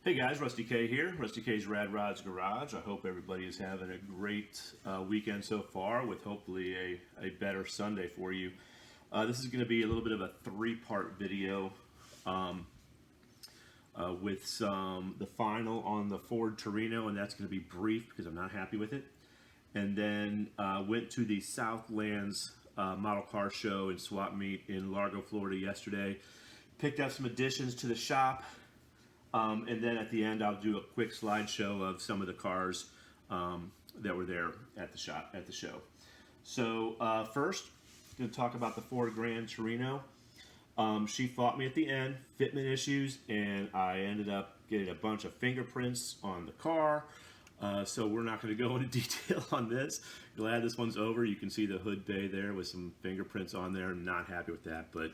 Hey guys, Rusty K here, Rusty K's Rad Rods Garage. I hope everybody is having a great weekend so far with hopefully a better Sunday for you. This is going to be a little bit of a three-part video with the final on the Ford Torino, and that's going to be brief because I'm not happy with it. And then went to the Southlandz model car show and swap meet in Largo, Florida yesterday. Picked up some additions to the shop. And then at the end, I'll do a quick slideshow of some of the cars that were there at the show. So first, I'm going to talk about the Ford Grand Torino. She fought me at the end, fitment issues, and I ended up getting a bunch of fingerprints on the car. So we're not going to go into detail on this. Glad this one's over. You can see the hood bay there with some fingerprints on there. I'm not happy with that, but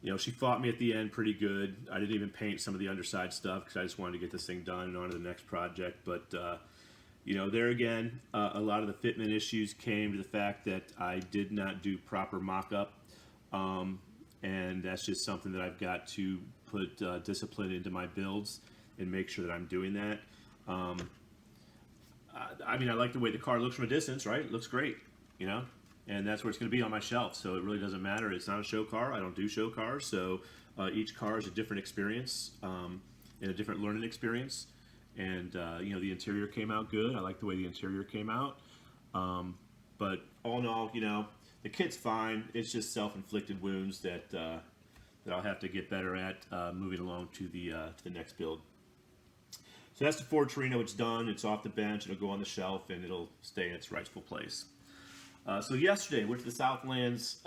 you know, she fought me at the end pretty good. I didn't even paint some of the underside stuff because I just wanted to get this thing done and on to the next project. But, you know, there again, a lot of the fitment issues came to the fact that I did not do proper mock-up. And that's just something that I've got to put discipline into my builds and make sure that I'm doing that. I mean, I like the way the car looks from a distance, right? It looks great, you know? And that's where it's going to be on my shelf, so it really doesn't matter. It's not a show car. I don't do show cars, so each car is a different experience and a different learning experience. And you know, the interior came out good. I like the way the interior came out. But all in all, you know, the kit's fine. It's just self-inflicted wounds that that I'll have to get better at moving along to the next build. So that's the Ford Torino. It's done. It's off the bench. It'll go on the shelf, and it'll stay in its rightful place. So yesterday, went to the Southlandz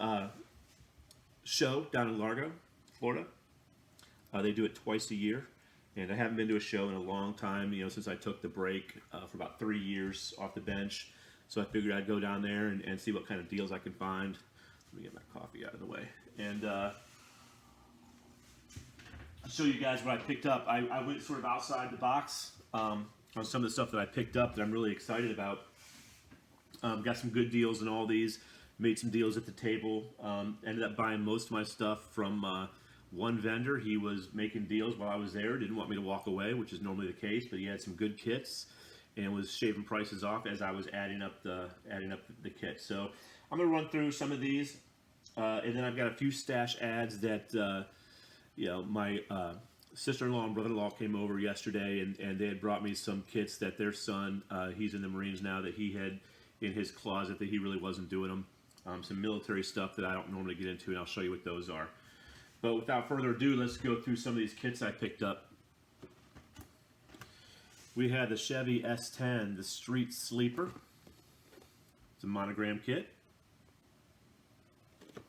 show down in Largo, Florida. They do it twice a year, and I haven't been to a show in a long time, you know, since I took the break for about 3 years off the bench. So I figured I'd go down there and see what kind of deals I can find. Let me get my coffee out of the way. And I'll show you guys what I picked up. I went sort of outside the box on some of the stuff that I picked up that I'm really excited about. Got some good deals in all these, made some deals at the table, ended up buying most of my stuff from one vendor. He was making deals while I was there, didn't want me to walk away, which is normally the case, but he had some good kits and was shaving prices off as I was adding up the kit. So I'm going to run through some of these, and then I've got a few stash ads that you know, my sister-in-law and brother-in-law came over yesterday, and they had brought me some kits that their son, he's in the Marines now, that he had in his closet that he really wasn't doing them. Some military stuff that I don't normally get into, and I'll show you what those are. But without further ado, let's go through some of these kits I picked up. We had the Chevy S10, the Street Sleeper. It's a monogram kit. It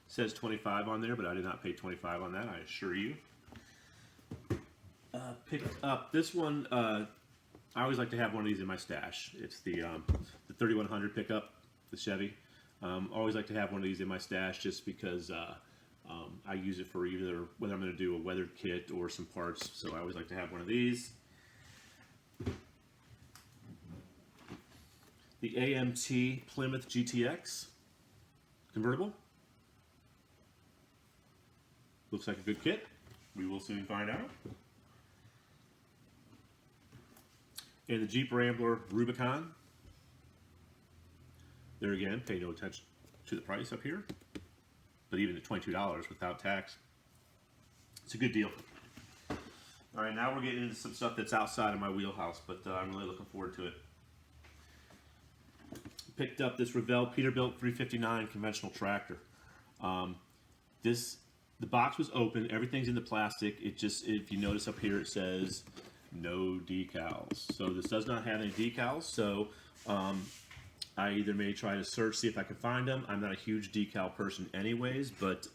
says 25 on there, but I did not pay 25 on that, I assure you. Picked up this one. I always like to have one of these in my stash. It's the 3100 pickup, the Chevy. Always like to have one of these in my stash just because I use it for either whether I'm going to do a weathered kit or some parts. So I always like to have one of these. The Amt Plymouth Gtx Convertible. Looks like a good kit. We will soon find out. And the Jeep Wrangler Rubicon. There again, pay no attention to the price up here. But even at $22 without tax, it's a good deal. All right, now we're getting into some stuff that's outside of my wheelhouse, but I'm really looking forward to it. Picked up this Revell Peterbilt 359 conventional tractor. The box was open, everything's in the plastic. It just, if you notice up here, it says no decals. So this does not have any decals, so I either may try to search, see if I can find them. I'm not a huge decal person anyways, but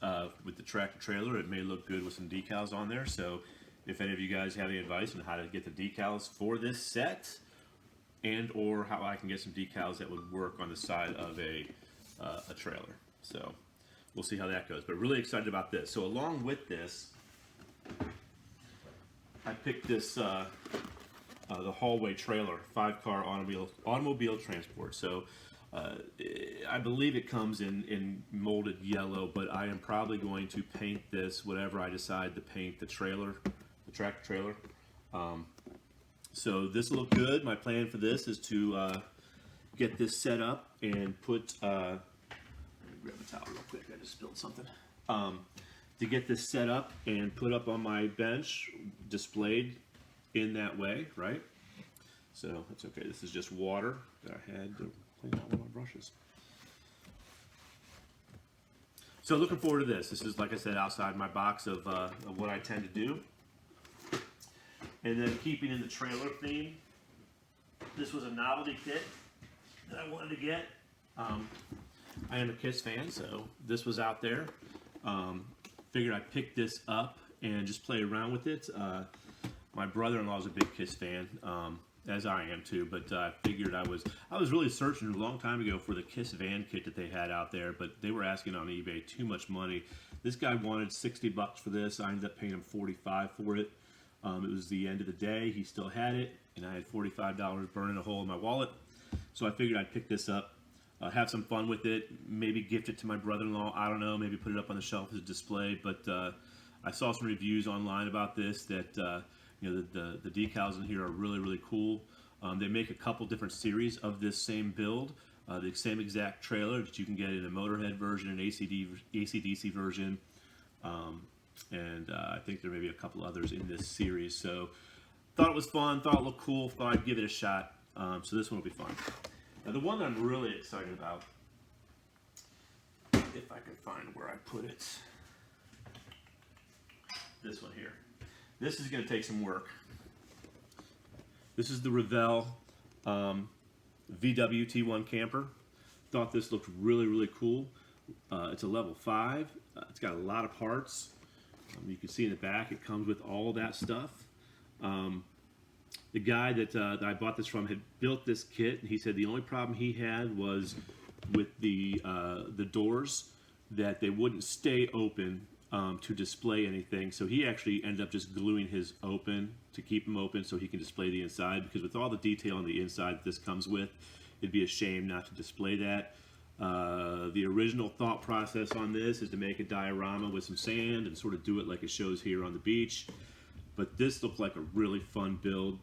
with the tractor trailer, it may look good with some decals on there. So if any of you guys have any advice on how to get the decals for this set, and or how I can get some decals that would work on the side of a trailer. So we'll see how that goes, but really excited about this. So along with this, I picked this the hallway trailer, 5-car automobile transport. So I believe it comes in molded yellow, but I am probably going to paint this whatever I decide to paint the trailer tractor trailer. So this will look good. My plan for this is to get this set up and put, let me grab a towel real quick, I just spilled something. To get this set up and put up on my bench, displayed in that way, right? So that's okay. This is just water that I had to clean out one of my brushes. So looking forward to this. This is, like I said, outside my box of what I tend to do. And then keeping in the trailer theme, this was a novelty kit that I wanted to get. I am a KISS fan, so this was out there. Figured I'd pick this up and just play around with it. My brother-in-law is a big KISS fan, as I am too, but I figured I was really searching a long time ago for the KISS van kit that they had out there, but they were asking on eBay too much money. This guy wanted $60 for this. I ended up paying him $45 for it. It was the end of the day. He still had it, and I had $45 burning a hole in my wallet. So I figured I'd pick this up, have some fun with it, maybe gift it to my brother-in-law. I don't know, maybe put it up on the shelf as a display. But I saw some reviews online about this that you know, the decals in here are really, really cool. They make a couple different series of this same build, the same exact trailer that you can get in a Motorhead version, an AC/DC version. And I think there may be a couple others in this series. So thought it was fun, thought it looked cool, thought I'd give it a shot. So this one will be fun. Now the one that I'm really excited about, if I can find where I put it, this one here. This is going to take some work. This is the Revell Vw T1 Camper. Thought this looked really, really cool. It's a level 5. It's got a lot of parts. You can see in the back it comes with all that stuff. The guy that I bought this from had built this kit, and he said the only problem he had was with the doors, that they wouldn't stay open to display anything. So he actually ended up just gluing his open to keep them open so he can display the inside, because with all the detail on the inside that this comes with, it'd be a shame not to display that. The original thought process on this is to make a diorama with some sand and sort of do it like it shows here on the beach. But this looked like a really fun build,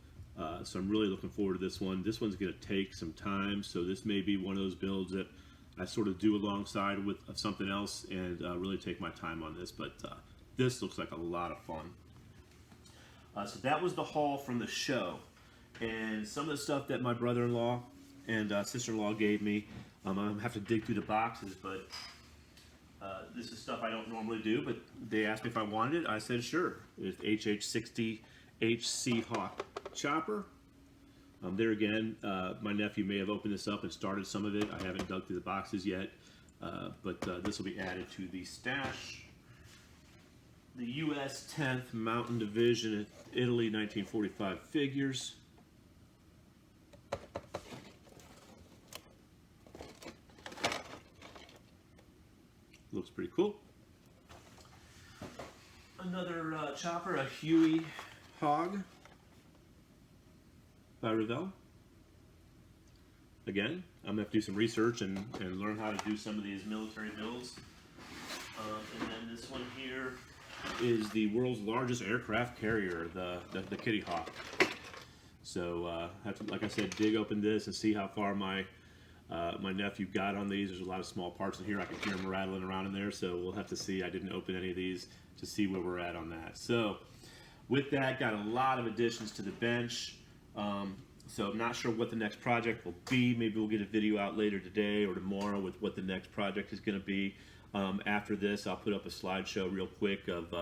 so I'm really looking forward to this one. This one's going to take some time, so this may be one of those builds that I sort of do alongside with something else and really take my time on this. But this looks like a lot of fun. So that was the haul from the show, and some of the stuff that my brother-in-law and sister-in-law gave me. I'm going to have to dig through the boxes, but this is stuff I don't normally do, but they asked me if I wanted it. I said sure. It's HH60 HC Hawk chopper. There again, my nephew may have opened this up and started some of it. I haven't dug through the boxes yet, but this will be added to the stash. The US 10th Mountain Division Italy 1945 figures. Looks pretty cool. Another chopper, a Huey Hog by Revell. Again, I'm going to have to do some research and learn how to do some of these military builds. And then this one here is the world's largest aircraft carrier, the Kitty Hawk. So I have to, like I said, dig open this and see how far my nephew got on these. There's a lot of small parts in here. I can hear them rattling around in there, so we'll have to see. I didn't open any of these to see where we're at on that. So with that, got a lot of additions to the bench. So I'm not sure what the next project will be. Maybe we'll get a video out later today or tomorrow with what the next project is going to be. After this, I'll put up a slideshow real quick of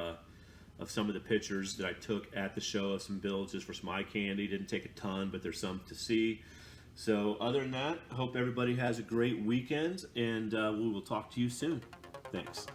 some of the pictures that I took at the show of some builds just for some eye candy. Didn't take a ton, but there's some to see. So other than that, I hope everybody has a great weekend, and we will talk to you soon. Thanks.